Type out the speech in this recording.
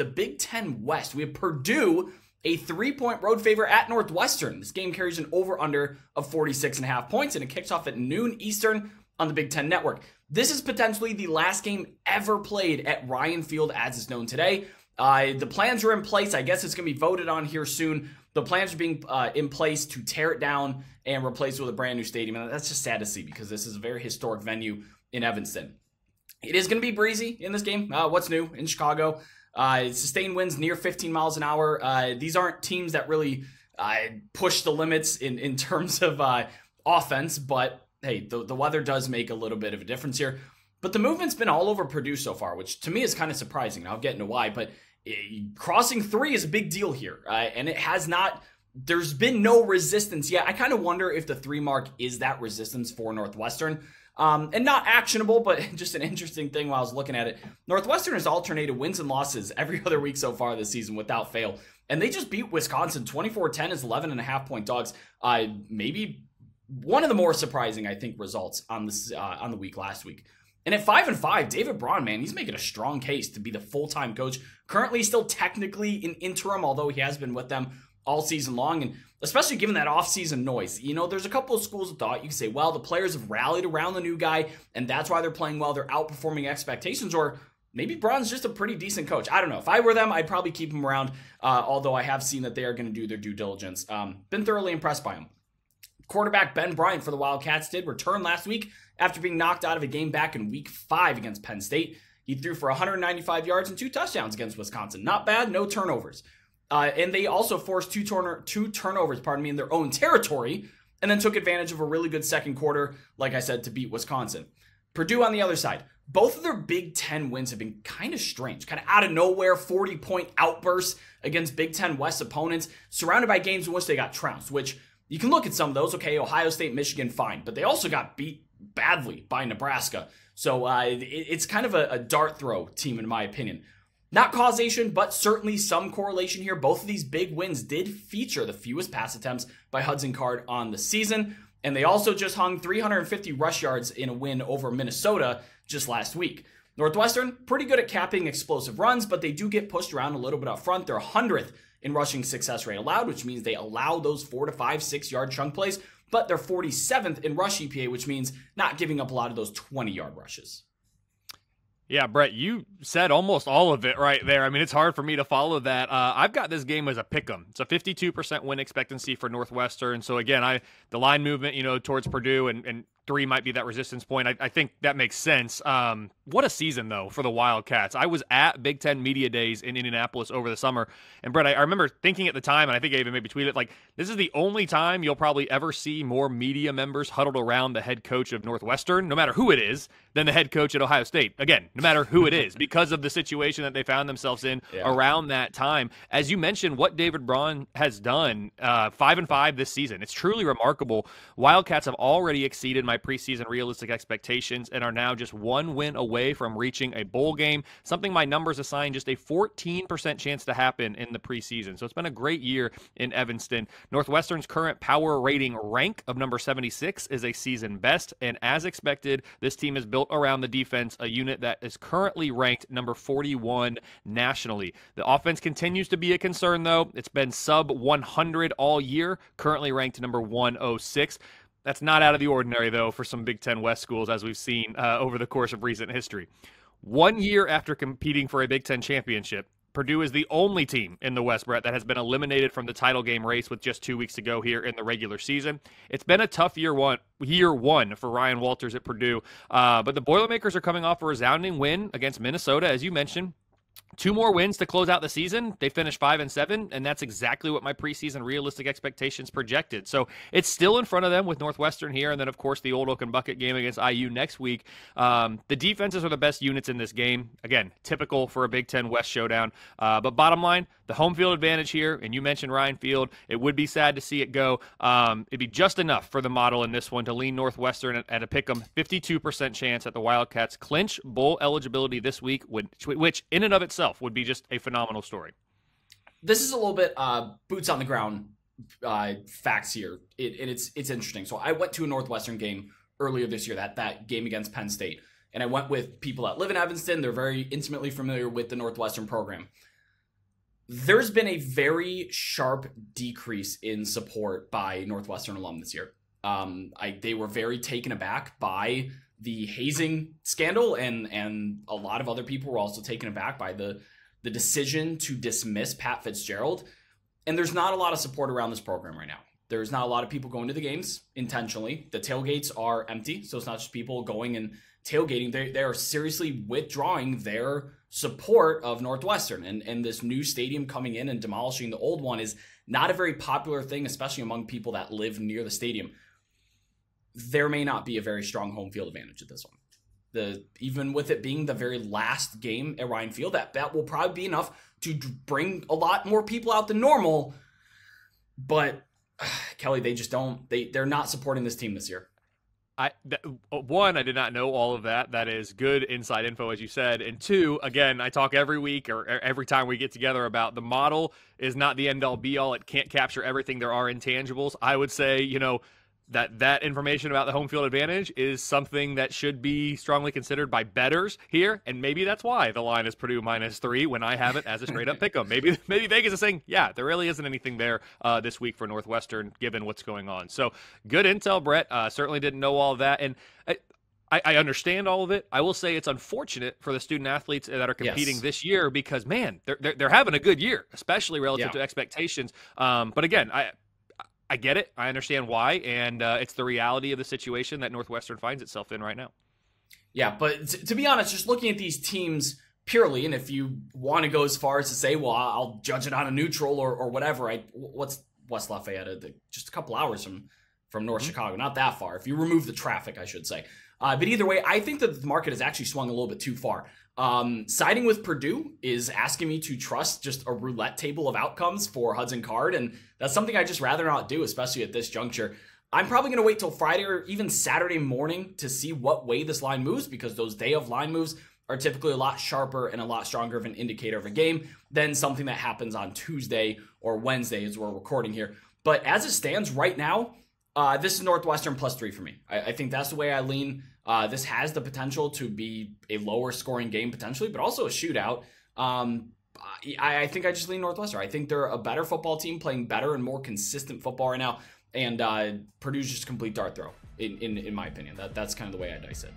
the Big Ten West. We have Purdue, a 3-point road favorite at Northwestern. This game carries an over-under of 46.5 points, and it kicks off at noon Eastern on the Big Ten Network. This is potentially the last game ever played at Ryan Field as is known today. The plans are in place. I guess it's going to be voted on here soon. The plans are being in place to tear it down and replace it with a brand new stadium. And that's just sad to see because this is a very historic venue in Evanston. It is going to be breezy in this game. What's new in Chicago? Sustained winds near 15 miles an hour. These aren't teams that really push the limits in terms of offense, but hey, the weather does make a little bit of a difference here. But the movement's been all over Purdue so far, which to me is kind of surprising. I'll get into why, but crossing 3 is a big deal here. And it has not, there's been no resistance yet. I kind of wonder if the 3 mark is that resistance for Northwestern. And not actionable, but just an interesting thing while I was looking at it. Northwestern has alternated wins and losses every other week so far this season without fail. And they just beat Wisconsin 24-10 as 11.5-point dogs. Maybe one of the more surprising, I think, results on the week last week. And at 5-5, David Braun, man, he's making a strong case to be the full-time coach. Currently still technically in interim, although he has been with them all season long. And especially given that off-season noise, there's a couple of schools of thought. You can say, well, the players have rallied around the new guy, and that's why they're playing well. They're outperforming expectations. Or maybe Braun's just a pretty decent coach. I don't know. If I were them, I'd probably keep him around, although I have seen that they are going to do their due diligence. Been thoroughly impressed by him. Quarterback Ben Bryant for the Wildcats did return last week after being knocked out of a game back in week 5 against Penn State. He threw for 195 yards and 2 touchdowns against Wisconsin. Not bad, no turnovers. And they also forced two turnovers, in their own territory, and then took advantage of a really good second quarter, like I said, to beat Wisconsin. Purdue on the other side. Both of their Big Ten wins have been kind of strange, kind of out of nowhere, 40-point outbursts against Big Ten West opponents, surrounded by games in which they got trounced, which you can look at some of those. Okay, Ohio State, Michigan, fine. But they also got beat badly by Nebraska. So it's kind of a dart throw team, in my opinion. Not causation, but certainly some correlation here. Both of these big wins did feature the fewest pass attempts by Hudson Card on the season. And they also just hung 350 rush yards in a win over Minnesota just last week. Northwestern, pretty good at capping explosive runs, but they do get pushed around a little bit up front. They're 100th in rushing success rate allowed, which means they allow those 4 to 5, 6 yard chunk plays, but they're 47th in rush EPA, which means not giving up a lot of those 20-yard rushes. Yeah, Brett, you said almost all of it right there. I mean, it's hard for me to follow that. I've got this game as a pick'em. It's a 52% win expectancy for Northwestern. So again, the line movement, towards Purdue and 3 might be that resistance point. I think that makes sense. What a season, though, for the Wildcats. I was at Big Ten Media Days in Indianapolis over the summer. And, Brett, I remember thinking at the time, and I think I even maybe tweeted, this is the only time you'll probably ever see more media members huddled around the head coach of Northwestern, no matter who it is, than the head coach at Ohio State. Again, no matter who it is, because of the situation that they found themselves in around that time. As you mentioned, what David Braun has done, 5-5 this season. It's truly remarkable. Wildcats have already exceeded my preseason realistic expectations and are now just 1 win away from reaching a bowl game, something my numbers assign just a 14% chance to happen in the preseason. So it's been a great year in Evanston. Northwestern's current power rating rank of number 76 is a season best, and as expected, this team is built around the defense, a unit that is currently ranked number 41 nationally. The offense continues to be a concern, though. It's been sub 100 all year, currently ranked number 106. That's not out of the ordinary, though, for some Big Ten West schools, as we've seen over the course of recent history. 1 year after competing for a Big Ten championship, Purdue is the only team in the West, Brett, that has been eliminated from the title game race with just 2 weeks to go here in the regular season. It's been a tough year one for Ryan Walters at Purdue, but the Boilermakers are coming off a resounding win against Minnesota, as you mentioned. 2 more wins to close out the season. They finished 5-7, and that's exactly what my preseason realistic expectations projected. So it's still in front of them with Northwestern here, and then, of course, the Old Oaken Bucket game against IU next week. The defenses are the best units in this game. Again, typical for a Big Ten West showdown. But bottom line, the home field advantage here, and you mentioned Ryan Field. It would be sad to see it go. It'd be just enough for the model in this one to lean Northwestern at a pick'em. 52% chance that the Wildcats clinch bowl eligibility this week, which in and of itself would be just a phenomenal story. This is a little bit boots on the ground facts here, and it's interesting. So I went to a Northwestern game earlier this year, that game against Penn State, and I went with people that live in Evanston. They're very intimately familiar with the Northwestern program. there's been a very sharp decrease in support by Northwestern alum this year. They were very taken aback by the hazing scandal, and a lot of other people were also taken aback by the decision to dismiss Pat Fitzgerald. And there's not a lot of support around this program right now. There's not a lot of people going to the games intentionally. The tailgates are empty, so it's not just people going and tailgating. They are seriously withdrawing their support of Northwestern. And this new stadium coming in and demolishing the old one is not a very popular thing, especially among people that live near the stadium. There may not be a very strong home field advantage at this one. Even with it being the very last game at Ryan Field, that will probably be enough to bring a lot more people out than normal. But Kelly, they're not supporting this team this year. I did not know all of that. That is good inside info, as you said. And two, again, I talk every week or every time we get together about the model is not the end all be all. It can't capture everything. There are intangibles. I would say, that information about the home field advantage is something that should be strongly considered by bettors here, and maybe that's why the line is Purdue -3 when I have it as a straight-up pick'em. Maybe Vegas is saying, yeah, there really isn't anything there this week for Northwestern, given what's going on. So good intel, Brett. Certainly didn't know all of that, and I understand all of it. I will say it's unfortunate for the student athletes that are competing this year because, man, they're having a good year, especially relative to expectations. But again, I get it. I understand why, and it's the reality of the situation that Northwestern finds itself in right now. Yeah, but to be honest, just looking at these teams purely, and if you want to go as far as to say, well, I'll judge it on a neutral or whatever, what's West Lafayette? Just a couple hours from North Chicago, not that far. If you remove the traffic, I should say. But either way, I think that the market has actually swung a little bit too far. Siding with Purdue is asking me to trust just a roulette table of outcomes for Hudson Card, and that's something I just rather not do, especially at this juncture. I'm probably going to wait till Friday or even Saturday morning to see what way this line moves, because those day of line moves are typically a lot sharper and a lot stronger of an indicator of a game than something that happens on Tuesday or Wednesday as we're recording here. But as it stands right now, this is Northwestern +3 for me. I think that's the way I lean. This has the potential to be a lower scoring game potentially, but also a shootout. I think I just lean Northwestern. I think they're a better football team playing better and more consistent football right now. And Purdue's just a complete dart throw, in my opinion. That's kind of the way I dice it.